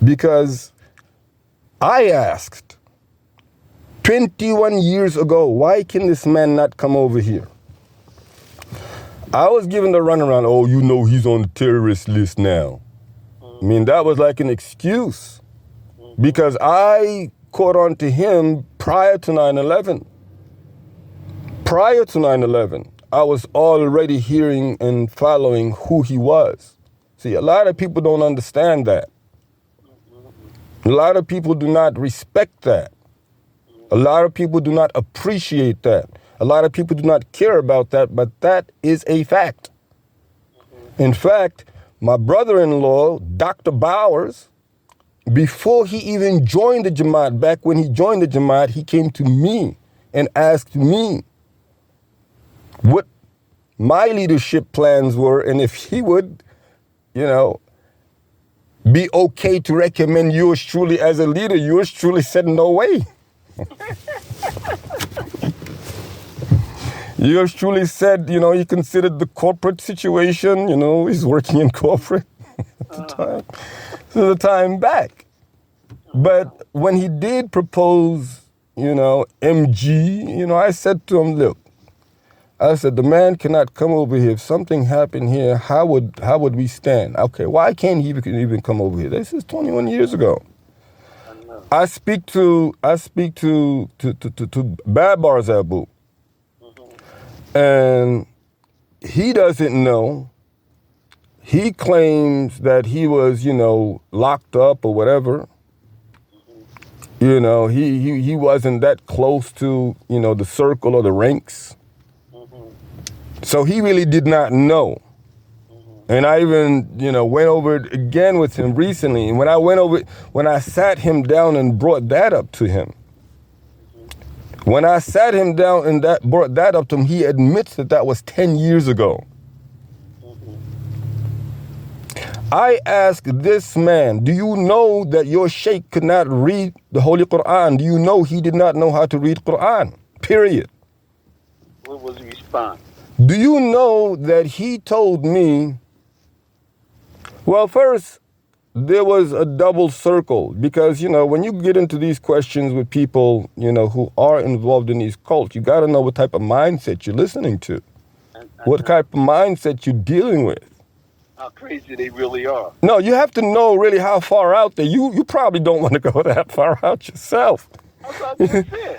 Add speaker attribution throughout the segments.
Speaker 1: Because I asked 21 years ago, why can this man not come over here? I was given the runaround, oh, you know he's on the terrorist list now. I mean, that was like an excuse because I caught on to him prior to 9/11. Prior to 9/11, I was already hearing and following who he was. See, a lot of people don't understand that. A lot of people do not respect that. A lot of people do not appreciate that. A lot of people do not care about that, but that is a fact. In fact, my brother-in-law, Dr. Bowers, before he even joined the Jamaat, back when he joined the Jamaat, he came to me and asked me what my leadership plans were and if he would, be okay to recommend yours truly as a leader. Yours truly said no way. Yours truly said, he considered the corporate situation, he's working in corporate at the time. So the time back. But when he did propose, MG, I said to him, look, I said, the man cannot come over here. If something happened here, how would we stand? Okay, why can't he even come over here? This is 21 years ago. I speak to Babar Zabu, and he doesn't know. He claims that he was, locked up or whatever. He wasn't that close to, the circle or the ranks. So he really did not know. And I even, went over it again with him recently. And when I sat him down and brought that up to him, when I sat him down and brought that up to him, he admits that was 10 years ago. I asked this man, do you know that your sheikh could not read the Holy Quran? Do you know he did not know how to read Quran? Period.
Speaker 2: What was the response?
Speaker 1: Do you know that he told me, well, first, there was a double circle because, when you get into these questions with people, who are involved in these cults, you got to know what type of mindset you're listening to, what type of mindset you're dealing with.
Speaker 2: How crazy they really are.
Speaker 1: No, you have to know really how far out there. You probably don't want to go that far out yourself.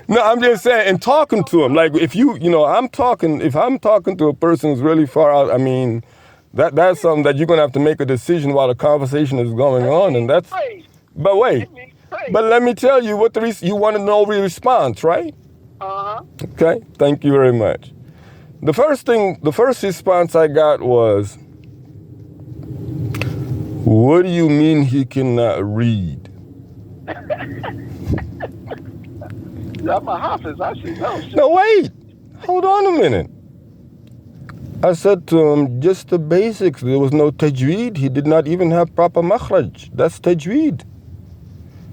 Speaker 1: No, I'm just saying, and talking to him, like if I'm talking to a person who's really far out, I mean, that's something that you're going to have to make a decision while the conversation is going on, and that's, but wait, but let me tell you what you want to know the response, right?
Speaker 2: Uh-huh.
Speaker 1: Okay, thank you very much. The first response I got was, what do you mean he cannot read?
Speaker 2: I'm a hafiz, I should know.
Speaker 1: No, wait. Hold on a minute. I said to him, just the basics. There was no tajweed. He did not even have proper makhraj. That's tajweed.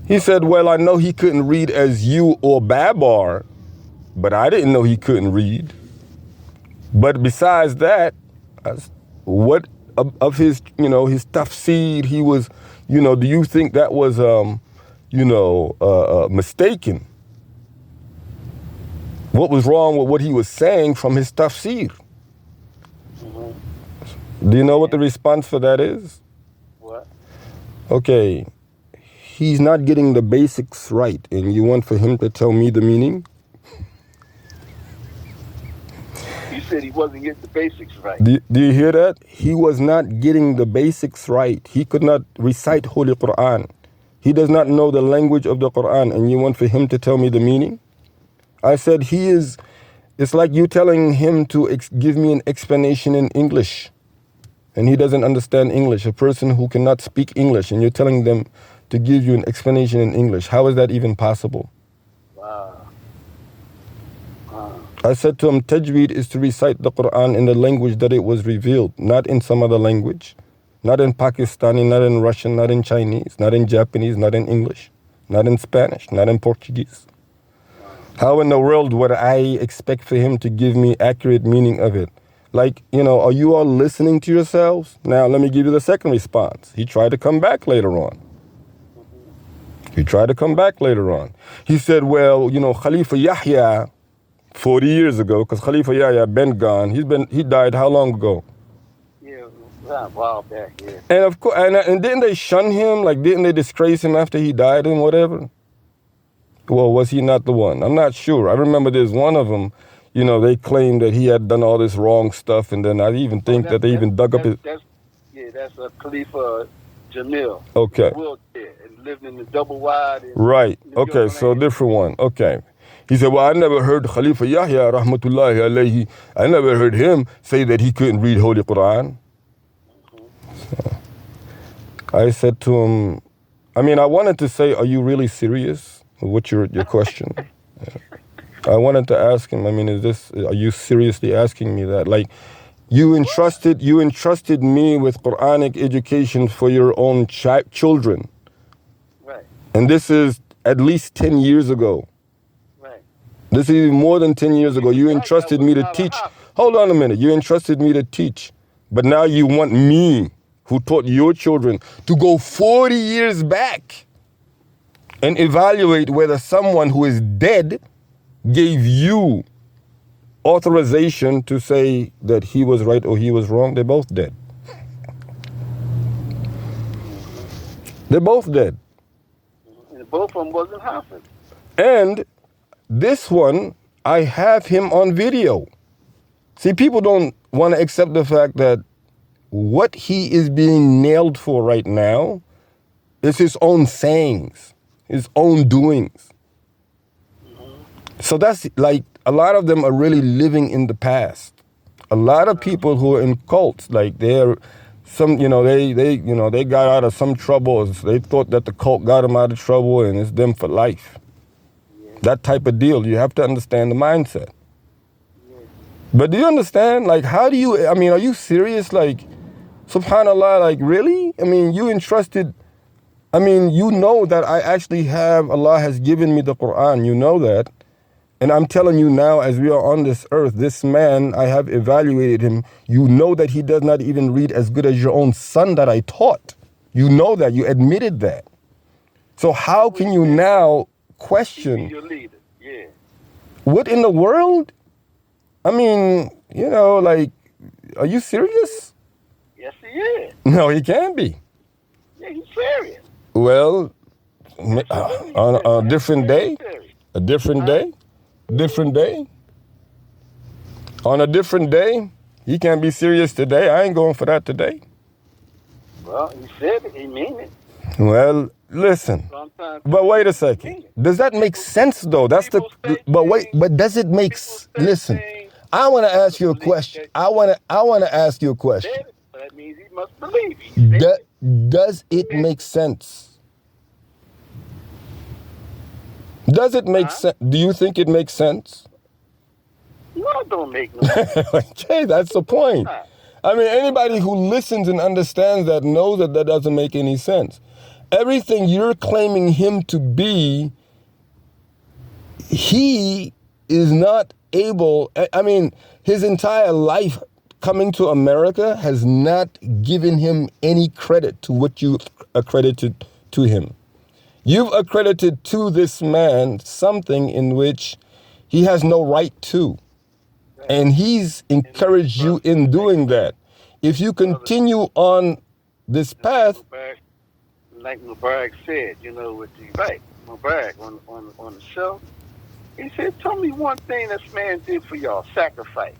Speaker 1: He said, well, I know he couldn't read as you or Babar, but I didn't know he couldn't read. But besides that, what of his, his tafsir, he was, do you think that was, mistaken? What was wrong with what he was saying from his tafsir? Do you know what the response for that is?
Speaker 2: What?
Speaker 1: Okay, he's not getting the basics right, and you want for him to tell me the meaning?
Speaker 2: You said he wasn't getting the basics right.
Speaker 1: Do you hear that? He was not getting the basics right. He could not recite Holy Quran. He does not know the language of the Quran, and you want for him to tell me the meaning? I said it's like you telling him to give me an explanation in English, and he doesn't understand English. A person who cannot speak English, and you're telling them to give you an explanation in English. How is that even possible?
Speaker 2: Wow.
Speaker 1: I said to him, tajweed is to recite the Quran in the language that it was revealed, not in some other language, not in Pakistani, not in Russian, not in Chinese, not in Japanese, not in English, not in Spanish, not in Portuguese. How in the world would I expect for him to give me accurate meaning of it? Like, are you all listening to yourselves? Now, let me give you the second response. He tried to come back later on. He tried to come back later on. He said, well, you know, Khalifa Yahya, 40 years ago, because Khalifa Yahya been gone. He died how long ago?
Speaker 2: Yeah, a while back, yeah.
Speaker 1: And of course, and didn't they shun him? Like, didn't they disgrace him after he died and whatever? Well, was he not the one? I'm not sure. I remember there's one of them, you know, they claimed that he had done all this wrong stuff, and then I even think that they even dug up his...
Speaker 2: That's Khalifa Jamil.
Speaker 1: Okay.
Speaker 2: Wheelchair and lived in the double wide.
Speaker 1: Right. Okay, so different one. Okay. He said, well, I never heard Khalifa Yahya, rahmatullahi alayhi, I never heard him say that he couldn't read Holy Quran. So I said to him, I mean, I wanted to say, are you really serious? What's your question? I wanted to ask him, I mean, are you seriously asking me that? Like, you entrusted me with Quranic education for your own children.
Speaker 2: Right.
Speaker 1: And this is at least 10 years ago.
Speaker 2: Right.
Speaker 1: This is even more than 10 years ago. You entrusted me to teach. Hold on a minute. You entrusted me to teach. But now you want me, who taught your children, to go 40 years back and evaluate whether someone who is dead gave you authorization to say that he was right or he was wrong. They're both dead. They're both dead.
Speaker 2: And both of them wasn't Hafiz.
Speaker 1: And this one, I have him on video. See, people don't want to accept the fact that what he is being nailed for right now is his own sayings, his own doings. So that's like, a lot of them are really living in the past. A lot of people who are in cults, like they got out of some trouble. They thought that the cult got them out of trouble and it's them for life.
Speaker 2: Yeah.
Speaker 1: That type of deal. You have to understand the mindset. Yeah. But do you understand? Like, are you serious? Like, subhanAllah, like, really? I mean, you know that I actually Allah has given me the Quran. You know that. And I'm telling you now, as we are on this earth, this man, I have evaluated him. You know that he does not even read as good as your own son that I taught. You know that. You admitted that. So how can you now question?
Speaker 2: Your leader. Yeah.
Speaker 1: What in the world? I mean, you know, like, are you serious?
Speaker 2: Yes, he is.
Speaker 1: No, he can't be.
Speaker 2: Yeah, he's serious.
Speaker 1: Well, on a different day? A different day? Different day? On a different day? He can't be serious today. I ain't going for that today.
Speaker 2: Well, he said it. He mean it.
Speaker 1: Well, listen. But wait a second. Does that make sense though? But does it make listen. I want to ask you a question. I want to ask you a question.
Speaker 2: That means he must believe.
Speaker 1: Does it make sense? Does it make sense? Do you think it makes sense?
Speaker 2: No, it don't make no sense.
Speaker 1: Okay, that's the point. I mean, anybody who listens and understands that knows that doesn't make any sense. Everything you're claiming him to be, he is not able, I mean, his entire life coming to America has not given him any credit to what you accredited to him. You've accredited to this man something in which he has no right to. And he's encouraged you in doing that. If you continue on this path...
Speaker 2: Like Mubarak said, you know, with the right, Mubarak on the show, he said, tell me one thing this man did for y'all, sacrifice.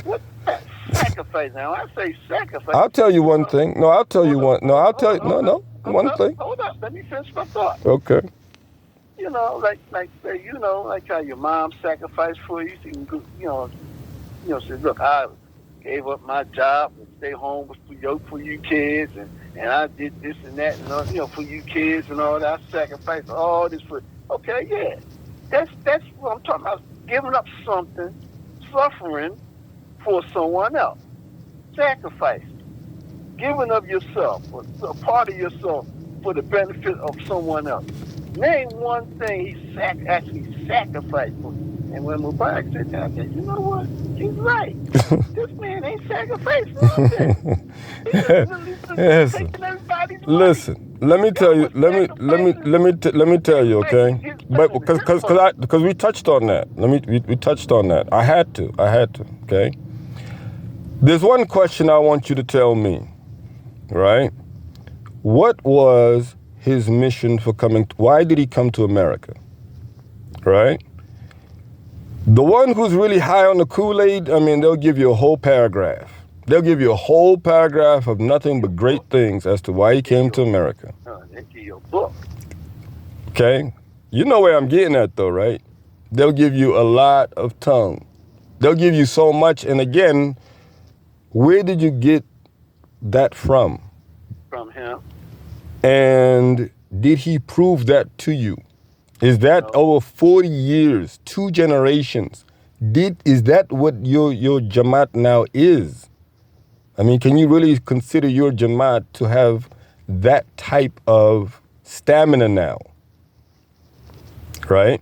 Speaker 2: What's that? Sacrifice. Now, I say sacrifice.
Speaker 1: I'll tell you one thing. No, I'll tell you one. No, I'll tell you. No. One thing.
Speaker 2: Hold up. Let me finish my thought.
Speaker 1: Okay.
Speaker 2: You know, like how your mom sacrificed for you. So you can say, look, I gave up my job and stay home for you kids, and I did this and that, and for you kids and all that. I sacrificed all this for. Okay, yeah. That's what I'm talking about. Giving up something, suffering for someone else. Sacrifice. Giving of yourself, or a part of yourself, for the benefit of someone else. Name one thing he actually sacrificed for. And when Mubarak said that, I said, you know what? He's right. This man ain't sacrificed nothing. He's taking everybody's money.
Speaker 1: Listen, let me tell you. Let me tell you. Okay, but because we touched on that. We touched on that. I had to. Okay. There's one question I want you to tell me. Right. What was his mission for coming? Why did he come to America? Right. The one who's really high on the Kool-Aid, I mean, they'll give you a whole paragraph. They'll give you a whole paragraph of nothing but great things as to why he came to America.
Speaker 2: Into your book.
Speaker 1: Okay? You know where I'm getting at though, right? They'll give you a lot of tongue. They'll give you so much. And again, where did you get that from?
Speaker 2: From him.
Speaker 1: And did he prove that to you? Is that over 40 years, 2 generations? Is that what your Jamaat now is? I mean, can you really consider your Jamaat to have that type of stamina now? Right?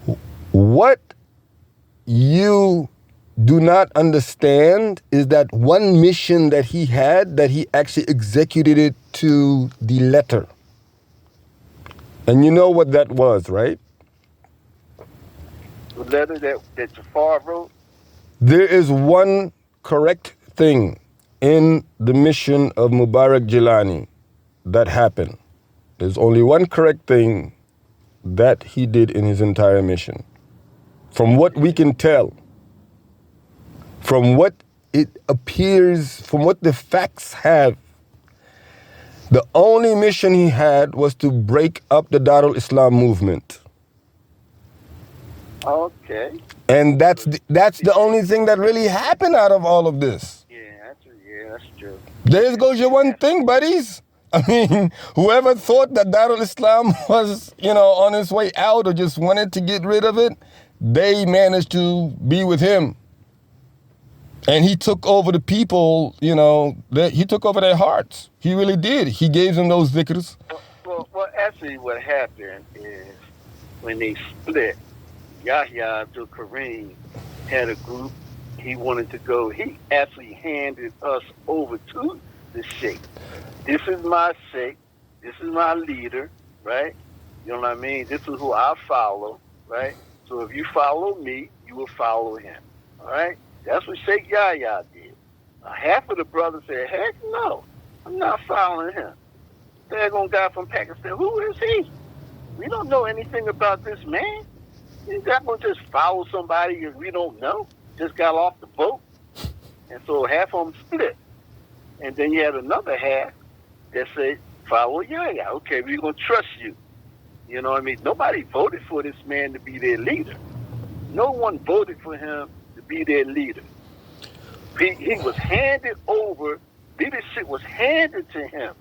Speaker 1: Mm-hmm. What you do not understand is that one mission that he had, that he actually executed it to the letter. And you know what that was, right?
Speaker 2: The letter that Jafar wrote?
Speaker 1: There is one correct thing in the mission of Mubarak Jilani that happened. There's only one correct thing that he did in his entire mission. From what we can tell, from what it appears, from what the facts have, the only mission he had was to break up the Darul Islam movement.
Speaker 2: Okay.
Speaker 1: And that's the only thing that really happened out of all of this.
Speaker 2: Yeah, that's true.
Speaker 1: There goes your one thing, buddies. I mean, whoever thought that Darul Islam was, on its way out or just wanted to get rid of it, they managed to be with him. And he took over the people, he took over their hearts. He really did. He gave them those dhikrs.
Speaker 2: Well, actually what happened is when they split, Yahya Abdul Kareem had a group. He wanted to go. He actually handed us over to the sheikh. This is my sheikh. This is my leader, right? You know what I mean? This is who I follow, right? So if you follow me, you will follow him, all right? That's what Sheikh Yahya did. Half of the brothers said, heck no, I'm not following him. They're going guy from Pakistan. Who is he? We don't know anything about this man. He's not going to just follow somebody that we don't know. Just got off the boat. And so half of them split. And then you had another half that said, follow Yahya. Okay, we're going to trust you. You know what I mean? Nobody voted for this man to be their leader. No one voted for him to be their leader. He was handed over. Leadership was handed to him.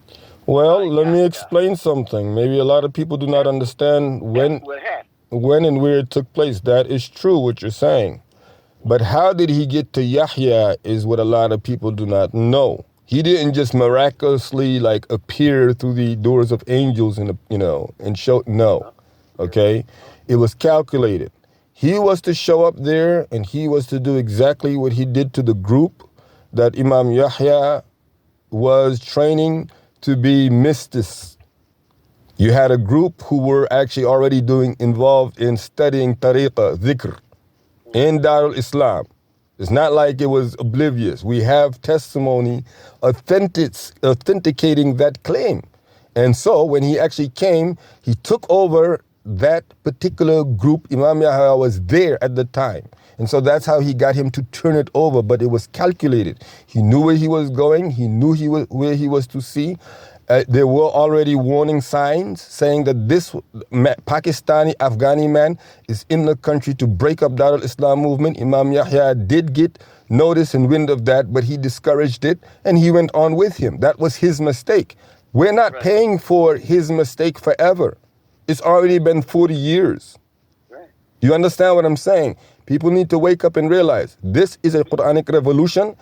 Speaker 1: Well, let me explain something. Maybe a lot of people do not understand when and where it took place. That is true, what you're saying. But how did he get to Yahya is what a lot of people do not know. He didn't just miraculously appear through the doors of angels and show. No, okay? It was calculated. He was to show up there and he was to do exactly what he did to the group that Imam Yahya was training to be mystics. You had a group who were actually already involved in studying tariqah, dhikr, in Darul Islam. It's not like it was oblivious. We have testimony authenticating that claim. And so when he actually came, he took over that particular group. Imam Yahya was there at the time. And so that's how he got him to turn it over, but it was calculated. He knew where he was going. He knew where he was to see. There were already warning signs saying that this Pakistani Afghani man is in the country to break up Darul Islam movement. Imam Yahya did get notice and wind of that, but he discouraged it and he went on with him. That was his mistake. We're not paying for his mistake forever. It's already been 40 years. Right. You understand what I'm saying? People need to wake up and realize this is a Quranic revolution.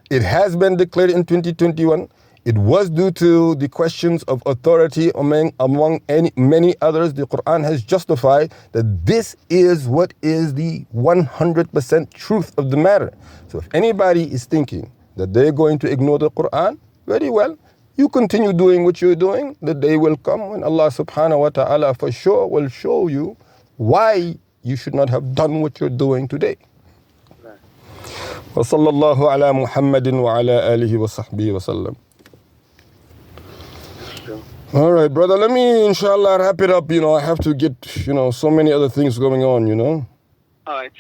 Speaker 1: It has been declared in 2021. It was due to the questions of authority among many others. The Quran has justified that this is what is the 100% truth of the matter. So if anybody is thinking that they're going to ignore the Quran, very well, You continue doing what you're doing. The day will come when Allah subhanahu wa ta'ala for sure will show you why you should not have done what you're doing today.
Speaker 2: Right.
Speaker 1: وصلى الله على محمد وعلى آله وصحبه وسلم. All right, brother, let me, inshallah, wrap it up. I have to get, so many other things going on,
Speaker 2: All right,